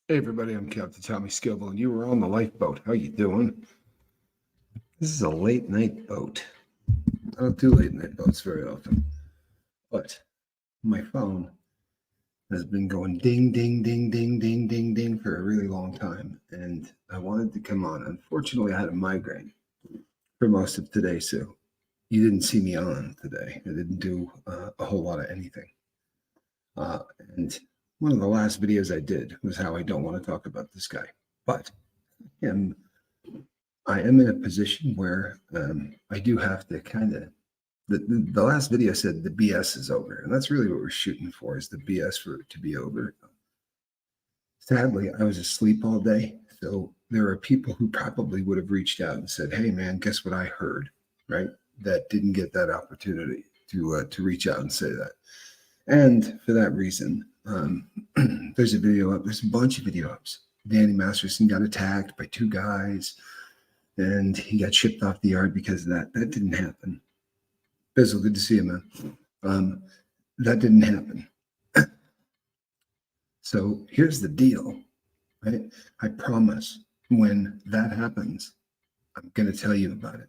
Hey everybody, I'm Captain Tommy Scoble, and you were on the lifeboat. How you doing? This is a late night boat. I don't do late night boats very often, but my phone has been going ding, ding, ding, ding, ding, ding, ding for a really long time, and I wanted to come on. Unfortunately, I had a migraine for most of today, so you didn't see me on today. I didn't do a whole lot of anything. And one of the last videos I did was how I don't want to talk about this guy, but I am in a position where I do have to kind of. The last video said the BS is over, and that's really what we're shooting for, is the BS for it to be over. Sadly, I was asleep all day, so there are people who probably would have reached out and said, "Hey, man, guess what I heard?" Right? That didn't get that opportunity to reach out and say that, and for that reason, there's a video up. There's a bunch of video ups. Danny Masterson got attacked by two guys, and he got shipped off the yard because of that. That didn't happen. Bizzle, good to see you, man. That didn't happen. So here's the deal, right? I promise when that happens, I'm going to tell you about it.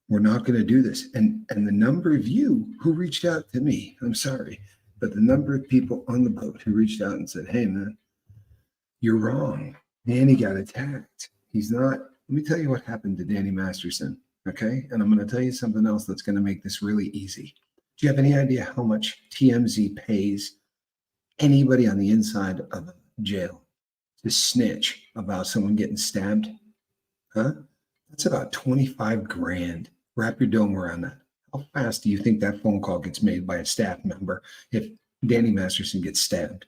We're not going to do this. And the number of you who reached out to me, I'm sorry, but the number of people on the boat who reached out and said, "Hey, man, you're wrong. Danny got attacked. He's not." Let me tell you what happened to Danny Masterson, okay? And I'm going to tell you something else that's going to make this really easy. Do you have any idea how much TMZ pays anybody on the inside of a jail to snitch about someone getting stabbed? Huh? That's about 25 grand. Wrap your dome around that. How fast do you think that phone call gets made by a staff member if Danny Masterson gets stabbed?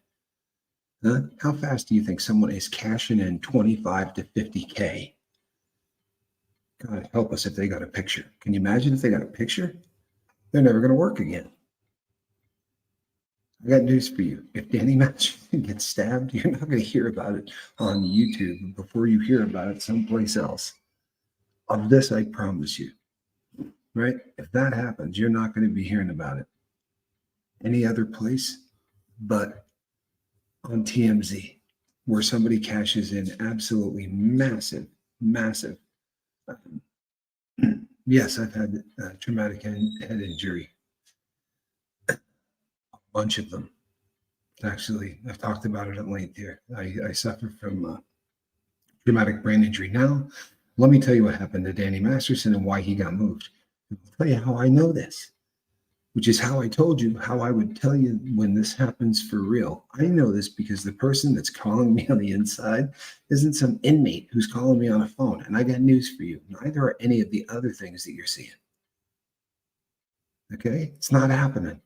Huh? How fast do you think someone is cashing in 25 to 50K? God help us if they got a picture. Can you imagine if they got a picture? They're never going to work again. I got news for you. If Danny Masterson gets stabbed, you're not going to hear about it on YouTube before you hear about it someplace else. Of this, I promise you. Right? If that happens, you're not going to be hearing about it any other place but on TMZ, where somebody cashes in absolutely massive. Yes, I've had traumatic head injury. A bunch of them. Actually, I've talked about it at length here. I suffer from traumatic brain injury. Now, let me tell you what happened to Danny Masterson and why he got moved. I'll tell you how I know this, which is how I told you how I would tell you when this happens for real. I know this because the person that's calling me on the inside isn't some inmate who's calling me on a phone. And I got news for you. Neither are any of the other things that you're seeing. Okay? It's not happening.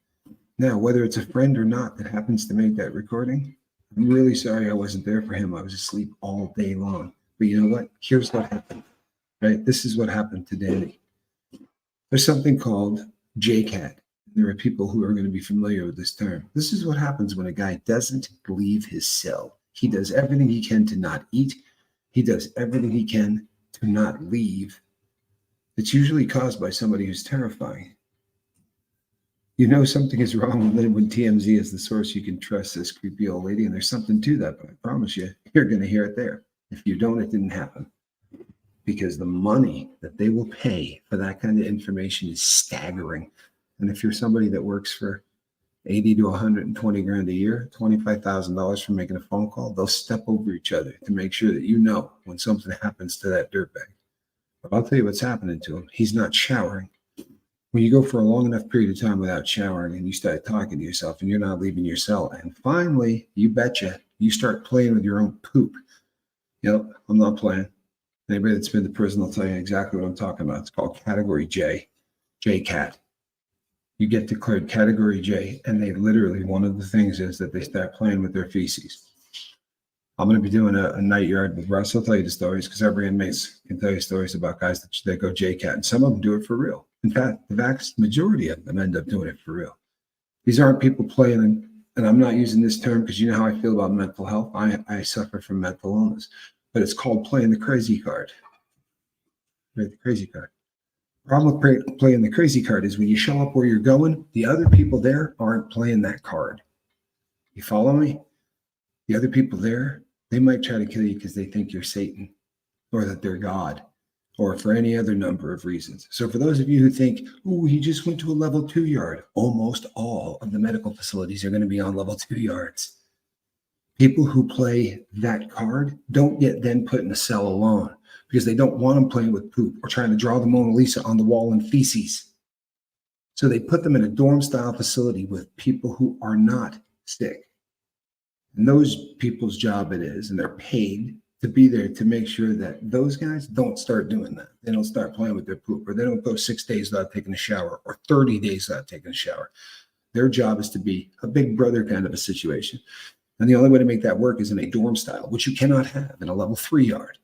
Now, whether it's a friend or not that happens to make that recording, I'm really sorry I wasn't there for him. I was asleep all day long. But you know what? Here's what happened. Right? This is what happened to Danny. There's something called JCAT. There are people who are going to be familiar with this term. This is what happens when a guy doesn't leave his cell. He does everything he can to not eat. He does everything he can to not leave. It's usually caused by somebody who's terrifying. You know something is wrong when TMZ is the source you can trust, this creepy old lady, and there's something to that, but I promise you, you're going to hear it there. If you don't, it didn't happen. Because the money that they will pay for that kind of information is staggering. And if you're somebody that works for 80 to 120 grand a year, $25,000 for making a phone call, they'll step over each other to make sure that you know when something happens to that dirtbag. But I'll tell you what's happening to him. He's not showering. When you go for a long enough period of time without showering and you start talking to yourself and you're not leaving your cell, and finally, you betcha, you start playing with your own poop. Yep, I'm not playing. Anybody that's been to prison will tell you exactly what I'm talking about. It's called Category J, JCAT. You get declared Category J, and they literally, one of the things is that they start playing with their feces. I'm going to be doing a night yard with Russ. I'll tell you the stories because every inmate can tell you stories about guys that go JCAT, and some of them do it for real. In fact, the vast majority of them end up doing it for real. These aren't people playing, and I'm not using this term because you know how I feel about mental health. I suffer from mental illness, but it's called playing the crazy card. Right, the crazy card. Problem with playing the crazy card is when you show up where you're going, the other people there aren't playing that card. You follow me? The other people there They might try to kill you because they think you're Satan or that they're God or for any other number of reasons. So for those of you who think, oh, he just went to a level 2 yard, almost all of the medical facilities are going to be on level 2 yards. People who play that card don't get then put in a cell alone because they don't want them playing with poop or trying to draw the Mona Lisa on the wall in feces. So they put them in a dorm-style facility with people who are not sick. And those people's job it is, and they're paid to be there to make sure that those guys don't start doing that. They don't start playing with their poop, or they don't go 6 days without taking a shower, or 30 days without taking a shower. Their job is to be a big brother kind of a situation. And the only way to make that work is in a dorm style, which you cannot have in a level 3 yard.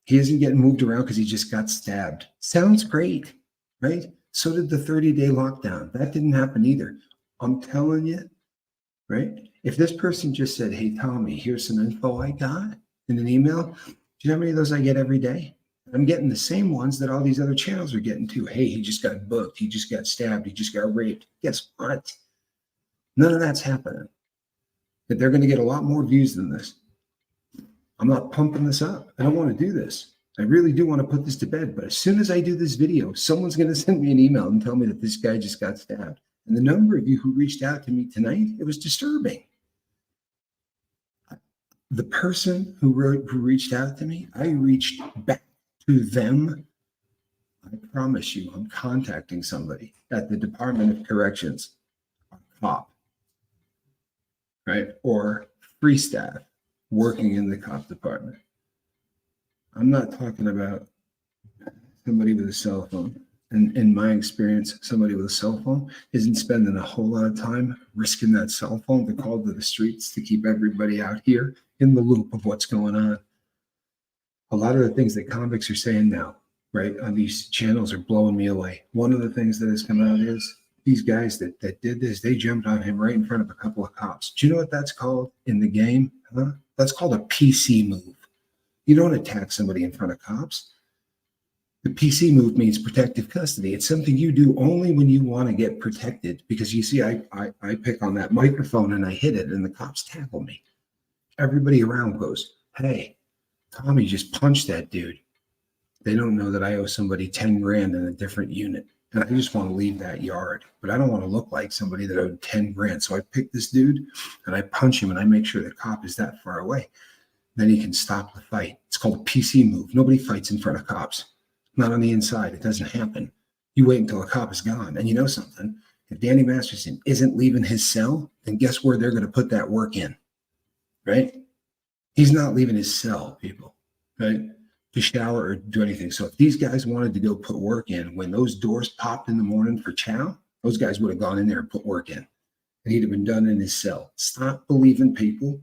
He isn't getting moved around because he just got stabbed. Sounds great, right? So did the 30-day lockdown. That didn't happen either. I'm telling you, right? If this person just said, hey, Tommy, here's some info I got in an email, do you know how many of those I get every day? I'm getting the same ones that all these other channels are getting too. Hey, he just got booked. He just got stabbed. He just got raped. Guess what? None of that's happening. But they're going to get a lot more views than this. I'm not pumping this up. I don't want to do this. I really do want to put this to bed. But as soon as I do this video, someone's going to send me an email and tell me that this guy just got stabbed. And the number of you who reached out to me tonight, it was disturbing. The person who reached out to me, I reached back to them. I promise you, I'm contacting somebody at the Department of Corrections, a cop, right? Or free staff working in the cop department. I'm not talking about somebody with a cell phone. And in my experience, somebody with a cell phone isn't spending a whole lot of time risking that cell phone to call to the streets to keep everybody out here in the loop of what's going on. A lot of the things that convicts are saying now, right, on these channels are blowing me away. One of the things that has come out is these guys that did this, they jumped on him right in front of a couple of cops. Do you know what that's called in the game? Huh? That's called a PC move. You don't attack somebody in front of cops. The PC move means protective custody. It's something you do only when you want to get protected because you see, I pick on that microphone and I hit it and the cops tackle me. Everybody around goes, hey, Tommy just punched that dude. They don't know that I owe somebody 10 grand in a different unit. And I just want to leave that yard, but I don't want to look like somebody that owed 10 grand. So I pick this dude and I punch him and I make sure the cop is that far away. Then he can stop the fight. It's called a PC move. Nobody fights in front of cops. Not on the inside. It doesn't happen. You wait until a cop is gone. And you know something? If Danny Masterson isn't leaving his cell, then guess where they're going to put that work in, right? He's not leaving his cell, people, right? To shower or do anything. So if these guys wanted to go put work in, when those doors popped in the morning for chow, those guys would have gone in there and put work in. And he'd have been done in his cell. Stop believing people.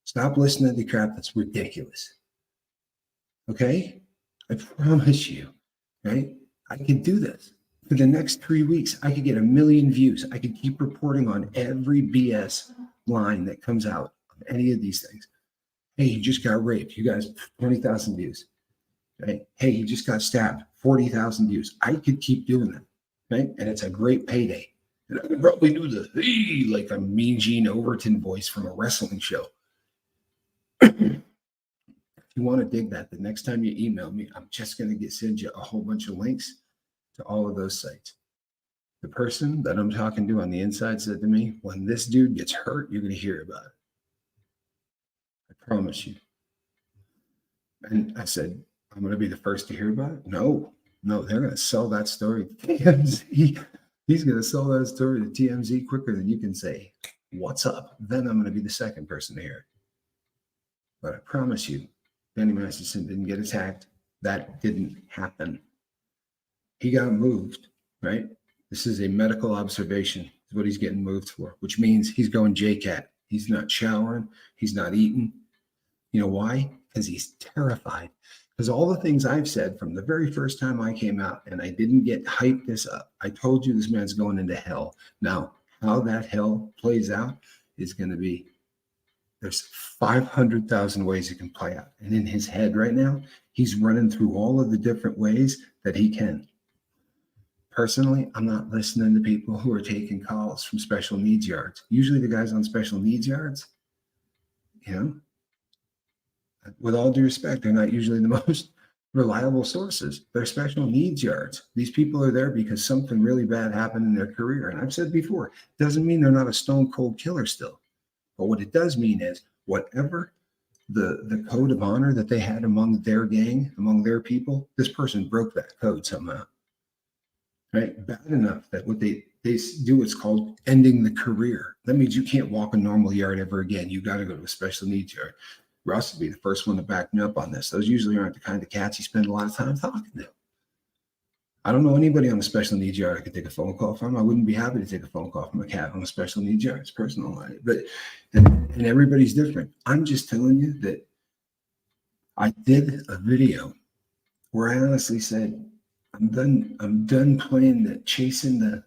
Stop listening to the crap that's ridiculous. Okay? I promise you, right? I could do this. For the next 3 weeks, I could get 1 million views. I could keep reporting on every BS line that comes out of any of these things. Hey, he just got raped. You guys, 20,000 views. Right? Hey, he just got stabbed. 40,000 views. I could keep doing that. Right? And it's a great payday. And I could probably do the hey, like a Mean Gene Overton voice from a wrestling show. If you want to dig that, the next time you email me, I'm just going to send you a whole bunch of links to all of those sites. The person that I'm talking to on the inside said to me, when this dude gets hurt, you're going to hear about it. I promise you. And I said, I'm going to be the first to hear about it? No, they're going to sell that story to TMZ. He's going to sell that story to TMZ quicker than you can say, what's up? Then I'm going to be the second person to hear it. But I promise you, Danny Masterson didn't get attacked. That didn't happen. He got moved, right? This is a medical observation, is what he's getting moved for, which means he's going JCAT. He's not showering. He's not eating. You know why? Because he's terrified. Because all the things I've said from the very first time I came out, and I didn't get hyped this up. I told you this man's going into hell. Now, how that hell plays out is going to be, there's 500,000 ways it can play out. And in his head right now, he's running through all of the different ways that he can. Personally, I'm not listening to people who are taking calls from special needs yards. Usually the guys on special needs yards, you know, With all due respect, they're not usually the most reliable sources. They're special needs yards. These people are there because something really bad happened in their career. And I've said before, doesn't mean they're not a stone cold killer still. But what it does mean is whatever the code of honor that they had among their gang, among their people, this person broke that code somehow. Right? Bad enough that what they do what's called ending the career. That means you can't walk a normal yard ever again. You got to go to a special needs yard. Russ would be the first one to back me up on this. Those usually aren't the kind of cats you spend a lot of time talking to. I don't know anybody on a special needs yard I could take a phone call from. I wouldn't be happy to take a phone call from a cat on a special needs yard. It's personal, but and everybody's different. I'm just telling you that I did a video where I honestly said, I'm done playing chasing the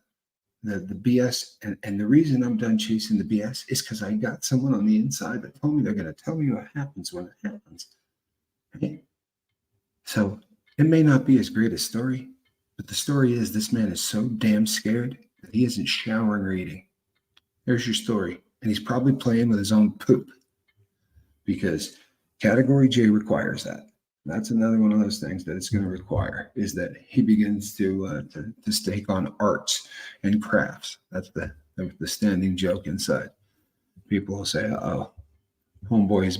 BS. And the reason I'm done chasing the BS is because I got someone on the inside that told me they're going to tell me what happens when it happens. Right? So it may not be as great a story, but the story is this man is so damn scared that he isn't showering or eating. There's your story. And he's probably playing with his own poop because Category J requires that. That's another one of those things that it's going to require is that he begins to stake on arts and crafts. That's the standing joke inside. People will say, "Oh, homeboy is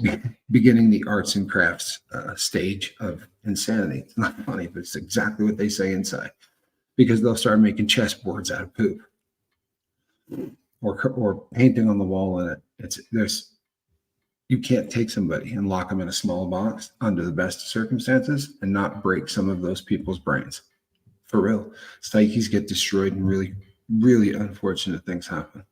beginning the arts and crafts stage of insanity." It's not funny, but it's exactly what they say inside, because they'll start making chessboards out of poop or painting on the wall in it. You can't take somebody and lock them in a small box under the best of circumstances and not break some of those people's brains. For real. Psyches get destroyed and really, really unfortunate things happen.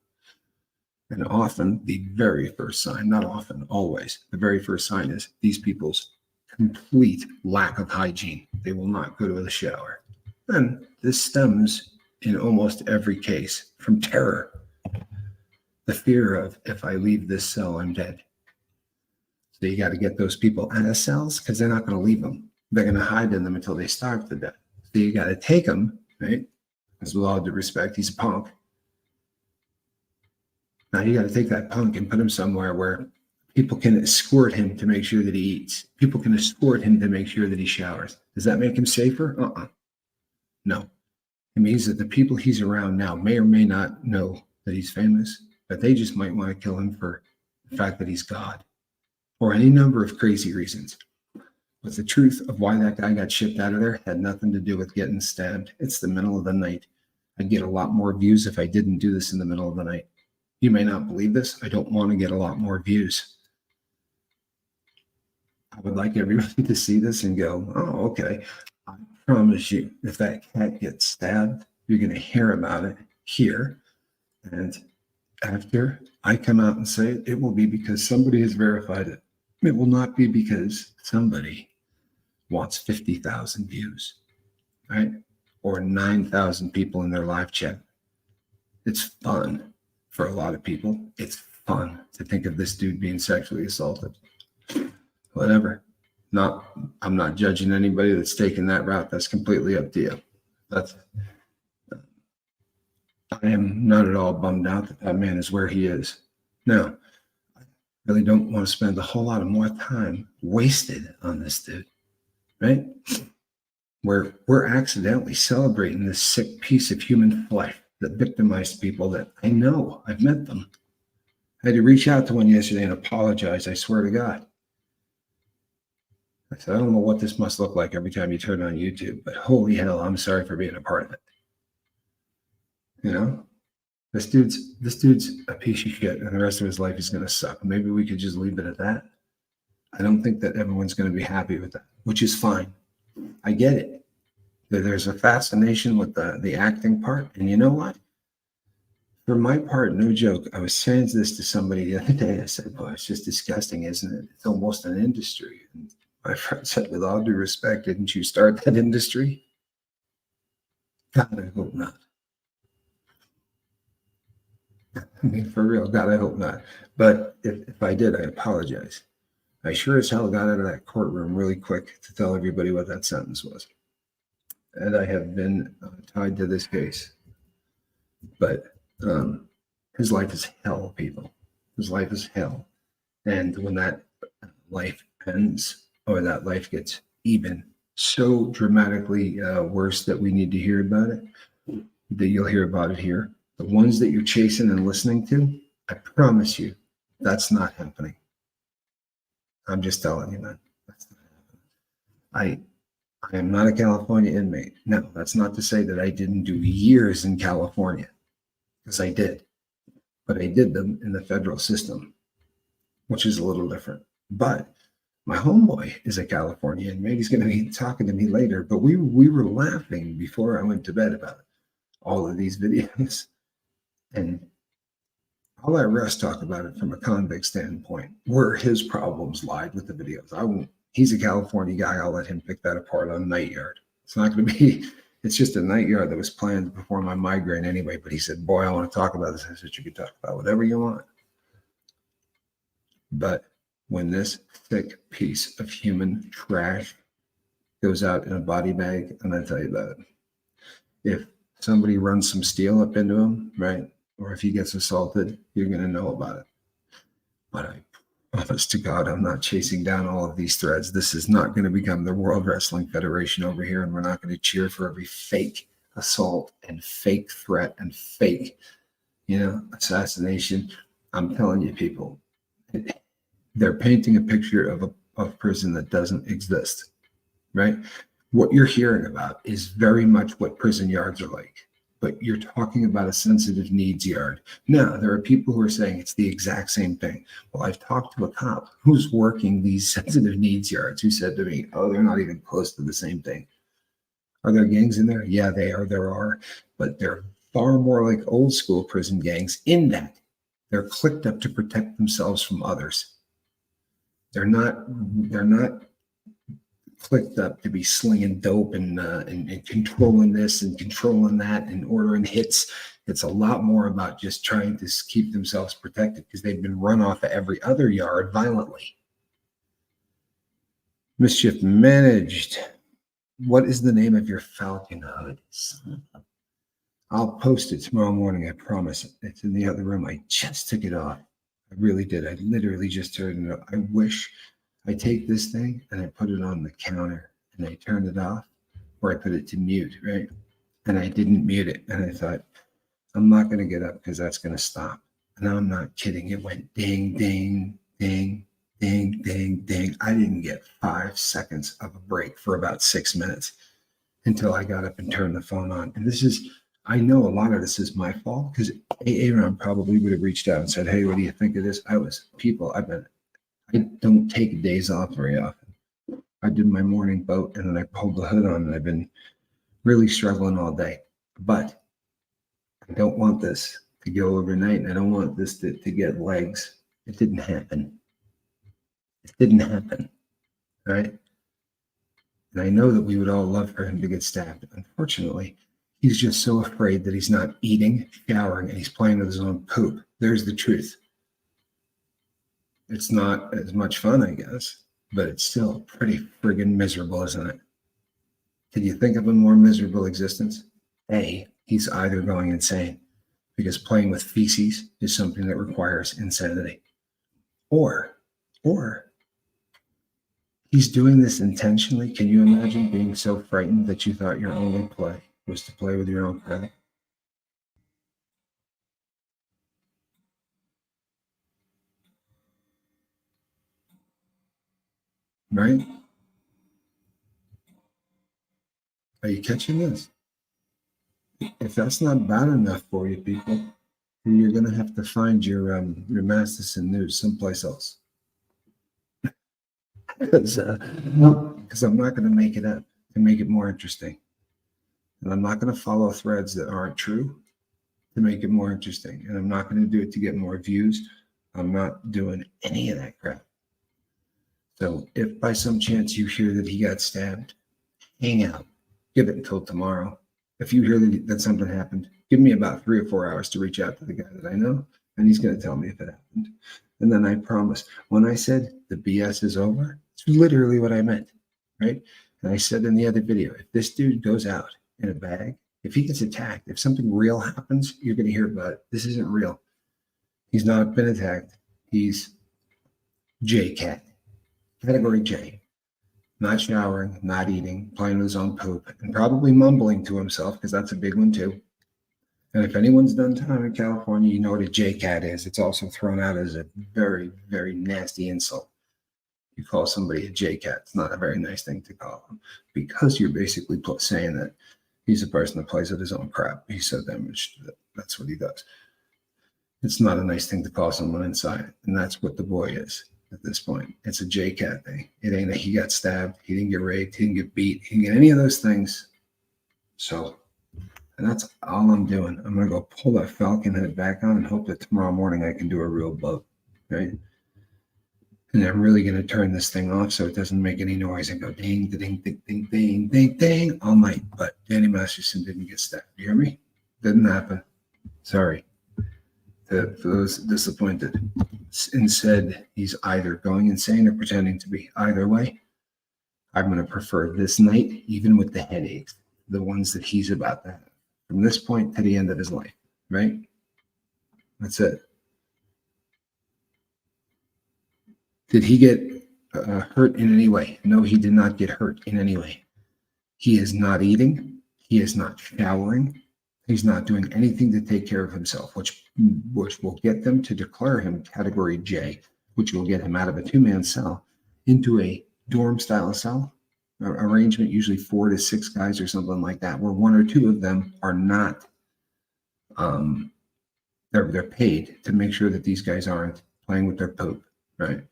And often the very first sign, not often, always, the very first sign is these people's complete lack of hygiene. They will not go to the shower. And this stems in almost every case from terror. The fear of, if I leave this cell, I'm dead. So you got to get those people out of cells because they're not going to leave them. They're going to hide in them until they starve to death. So you got to take them, right? Because with all due respect, he's a punk. Now you got to take that punk and put him somewhere where people can escort him to make sure that he eats. People can escort him to make sure that he showers. Does that make him safer? No. It means that the people he's around now may or may not know that he's famous, but they just might want to kill him for the fact that he's God. Or any number of crazy reasons. But the truth of why that guy got shipped out of there had nothing to do with getting stabbed. It's the middle of the night. I'd get a lot more views if I didn't do this in the middle of the night. You may not believe this. I don't want to get a lot more views. I would like everyone to see this and go, oh, okay. I promise you, if that cat gets stabbed, you're going to hear about it here. And after I come out and say it, it will be because somebody has verified it. It will not be because somebody wants 50,000 views, right? Or 9,000 people in their live chat. It's fun for a lot of people. It's fun to think of this dude being sexually assaulted. Whatever. I'm not judging anybody that's taking that route. That's completely up to you. I am not at all bummed out that man is where he is. Now, I really don't want to spend a whole lot of more time wasted on this dude, right? We're accidentally celebrating this sick piece of human flesh that victimized people that I know. I've met them. I had to reach out to one yesterday and apologize. I swear to God. I said, I don't know what this must look like every time you turn on YouTube, but holy hell, I'm sorry for being a part of it. You know, this dude's a piece of shit, and the rest of his life is going to suck. Maybe we could just leave it at that. I don't think that everyone's going to be happy with that, which is fine. I get it. There's a fascination with the acting part, and you know what? For my part, no joke, I was saying this to somebody the other day. I said, "Boy, it's just disgusting, isn't it? It's almost an industry." And my friend said, "With all due respect, didn't you start that industry?" God, I hope not. I mean, for real, God, I hope not. But if I did, I apologize. I sure as hell got out of that courtroom really quick to tell everybody what that sentence was. And I have been tied to this case. But his life is hell, people. His life is hell. And when that life ends or that life gets even so dramatically worse that we need to hear about it, that you'll hear about it here. The ones that you're chasing and listening to, I promise you, that's not happening. I'm just telling you, man. That's not happening. I am not a California inmate. No, that's not to say that I didn't do years in California, because I did. But I did them in the federal system, which is a little different. But my homeboy is a California inmate. He's going to be talking to me later. But we were laughing before I went to bed about all of these videos. And I'll let Russ talk about it from a convict standpoint, where his problems lied with the videos. I won't. He's a California guy. I'll let him pick that apart on Night Yard. It's not going to be, it's just a Night Yard that was planned before my migraine anyway. But he said, boy, I want to talk about this. I said, you can talk about whatever you want. But when this thick piece of human trash goes out in a body bag, and I tell you that, if somebody runs some steel up into him, right, or if he gets assaulted, you're going to know about it. But I promise to God, I'm not chasing down all of these threads. This is not going to become the World Wrestling Federation over here, and we're not going to cheer for every fake assault and fake threat and fake, assassination. I'm telling you, people, they're painting a picture of prison that doesn't exist, right? What you're hearing about is very much what prison yards are like. But you're talking about a sensitive needs yard. Now, there are people who are saying it's the exact same thing. Well, I've talked to a cop who's working these sensitive needs yards who said to me, oh, they're not even close to the same thing. Are there gangs in there? Yeah, there are. But they're far more like old school prison gangs in that they're clicked up to protect themselves from others. They're not clicked up to be slinging dope and controlling this and controlling that and ordering hits. It's a lot more about just trying to keep themselves protected because they've been run off of every other yard violently. Mischief managed. What is the name of your Falcon hood? I'll post it tomorrow morning. I promise. It's in the other room. I just took it off. I really did. I literally just turned it off. I wish I take this thing and I put it on the counter and I turn it off, or I put it to mute, right? And I didn't mute it. And I thought, I'm not going to get up because that's going to stop. And I'm not kidding. It went ding, ding, ding, ding, ding, ding. I didn't get 5 seconds of a break for about 6 minutes until I got up and turned the phone on. And I know a lot of this is my fault because Aaron probably would have reached out and said, hey, what do you think of this? I don't take days off very often. I did my morning boat and then I pulled the hood on and I've been really struggling all day. But I don't want this to go overnight and I don't want this to get legs. It didn't happen. Right? And I know that we would all love for him to get stabbed. Unfortunately, he's just so afraid that he's not eating, showering, and he's playing with his own poop. There's the truth. It's not as much fun, I guess, but it's still pretty friggin' miserable, isn't it? Can you think of a more miserable existence? A, he's either going insane because playing with feces is something that requires insanity. Or he's doing this intentionally. Can you imagine being so frightened that you thought your only play was to play with your own crap? Right? Are you catching this? If that's not bad enough for you people, then you're going to have to find your Masterson news someplace else. Because I'm not going to make it up to make it more interesting. And I'm not going to follow threads that aren't true to make it more interesting. And I'm not going to do it to get more views. I'm not doing any of that crap. So if by some chance you hear that he got stabbed, hang out. Give it until tomorrow. If you hear that something happened, give me about 3 or 4 hours to reach out to the guy that I know, and he's going to tell me if it happened. And then I promise, when I said the BS is over, it's literally what I meant, right? And I said in the other video, if this dude goes out in a bag, if he gets attacked, if something real happens, you're going to hear about it. This isn't real. He's not been attacked. He's J-Cat. Category J, not showering, not eating, playing with his own poop, and probably mumbling to himself, because that's a big one too. And if anyone's done time in California, you know what a J-cat is. It's also thrown out as a very, very nasty insult. You call somebody a J-cat. It's not a very nice thing to call them, because you're basically saying that he's a person that plays with his own crap. He's so damaged that that's what he does. It's not a nice thing to call someone inside, and that's what the boy is at this point. It's a J-cat thing. It ain't that he got stabbed, he didn't get raped, he didn't get beat, he didn't get any of those things. So, and that's all I'm doing. I'm going to go pull that falcon head back on and hope that tomorrow morning I can do a real boat, right? And I'm really going to turn this thing off so it doesn't make any noise and go ding, ding, ding, ding, ding, ding, ding all night. But Danny Masterson didn't get stabbed. You hear me? Didn't happen. Sorry. For those disappointed. Instead, he's either going insane or pretending to be. Either way, I'm going to prefer this night, even with the headaches, the ones that he's about to have, from this point to the end of his life, right? That's it. Did he get hurt in any way? No, he did not get hurt in any way. He is not eating. He is not showering. He's not doing anything to take care of himself, which will get them to declare him category J, which will get him out of a 2-man cell into a dorm-style cell arrangement, usually 4 to 6 guys or something like that, where 1 or 2 of them are not, they're paid to make sure that these guys aren't playing with their poop, right?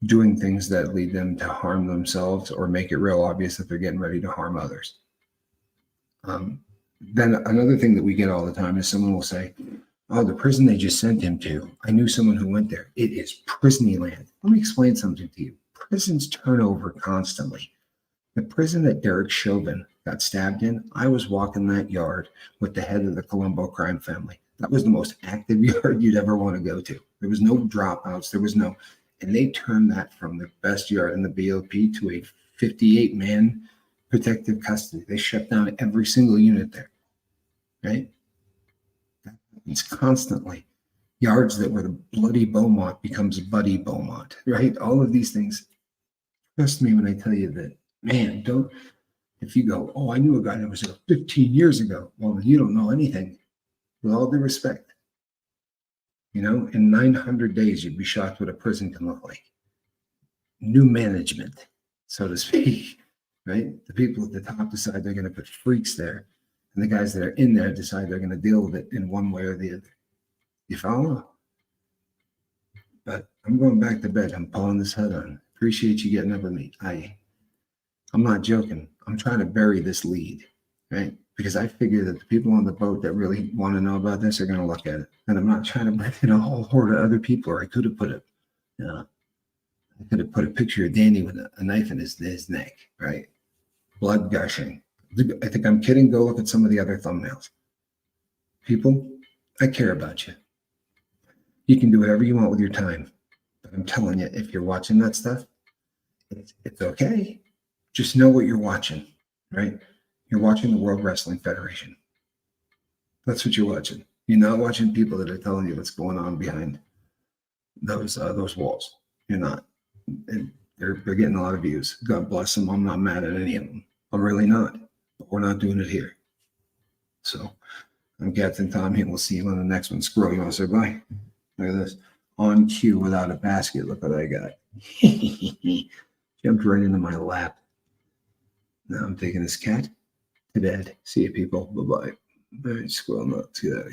Doing things that lead them to harm themselves or make it real obvious that they're getting ready to harm others. Then another thing that we get all the time is someone will say, oh, the prison they just sent him to, I knew someone who went there. It is Prisony-land. Let me explain something to you. Prisons turn over constantly. The prison that Derek Chauvin got stabbed in, I was walking that yard with the head of the Colombo crime family. That was the most active yard you'd ever want to go to. There was no dropouts. There was no, and they turned that from the best yard in the BOP to a 58-man protective custody. They shut down every single unit there, right? That happens constantly. Yards that were the bloody Beaumont becomes Buddy Beaumont, right? All of these things. Trust me when I tell you that, man, don't, if you go, oh, I knew a guy that was here 15 years ago. Well, then you don't know anything. With all due respect, you know, in 900 days, you'd be shocked what a prison can look like. New management, so to speak, right? The people at the top decide they're going to put freaks there, and the guys that are in there decide they're going to deal with it in one way or the other. You follow? But I'm going back to bed. I'm pulling this head on. Appreciate you getting up with me. I'm not joking. I'm trying to bury this lead, right? Because I figure that the people on the boat that really want to know about this are going to look at it. And I'm not trying to bring in a whole horde of other people, or I could have put it, you know, I could have put a picture of Danny with a knife in his neck, right? Blood gushing. I think I'm kidding. Go look at some of the other thumbnails. People, I care about you. You can do whatever you want with your time. But I'm telling you, if you're watching that stuff, it's okay. Just know what you're watching, right? You're watching the World Wrestling Federation. That's what you're watching. You're not watching people that are telling you what's going on behind those walls. You're not. And they're getting a lot of views. God bless them. I'm not mad at any of them. I'm really not. But we're not doing it here. So I'm Captain Tom here. We'll see you on the next one. Squirrel, you want to say bye? Look at this. On cue without a basket. Look what I got. Jumped right into my lap. Now I'm taking this cat to bed. See you people. Bye-bye. All right, squirrel nuts. Get out of here.